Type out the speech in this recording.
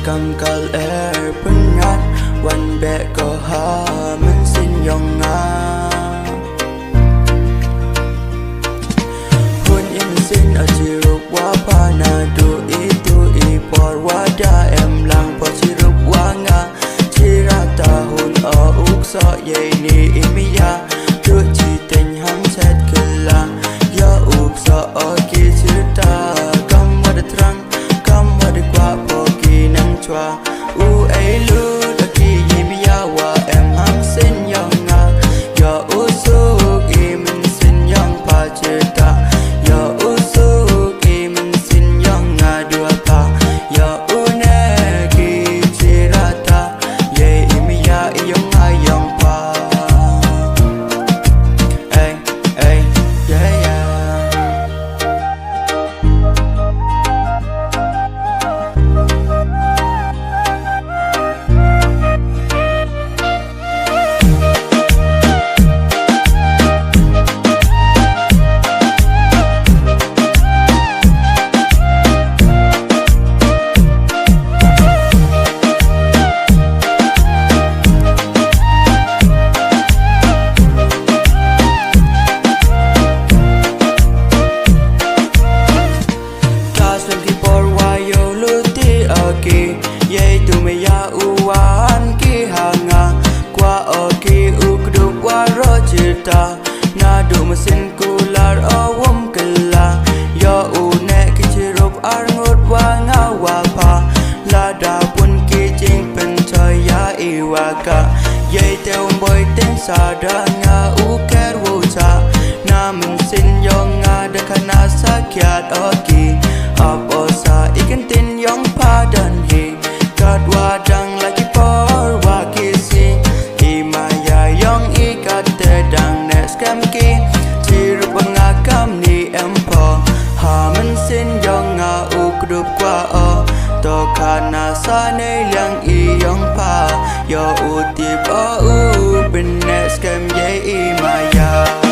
cầm cờ air bưng ngắtวันแบกก็หามันสิ้นยองงาหุ่นอินสิ้นอาจิรุกว่าพานาดูอีปอดว่าดาเอ็มลังพอจิรุกว่างาจิราตาหุ่นอุกซอเยนีอิมิยาดูจีเต็งหัมเซตขึ้นลายาอุกซอกีจิรตากำวัดตรังกำวัดกว่าพอกีนังชัวไอลูตะกี้ยิมยาว่าเอ็มหัมสิ้นยองงายาอุสุกีมันสิ้นยองพาจิรตายาอุสุกีมันสิ้นยองงาดัวกายาอุเนกีจิราตาเยอิมิยาอิยองงายองพาเอ้เย้Yei tu me ya uwan ki hanga kwa oki ukdu wa rojita na du mesin kular awam kala ya une ki chirup arngut wa ngawa pa la da pun ki jing pen ya iwaka yei te boy ten sada nga uker wucha na mesin yong nga de kana sakyat oki abosa ikan tin yong padan hi God wadang lagi por wakisi Himaya yang ikat tedang neskam ki Ciru pengakam ni empo Hamen sin yang ngau kudup kwa o Tokana sane liang iyong pa Yo utip o u ben neskam ye imaya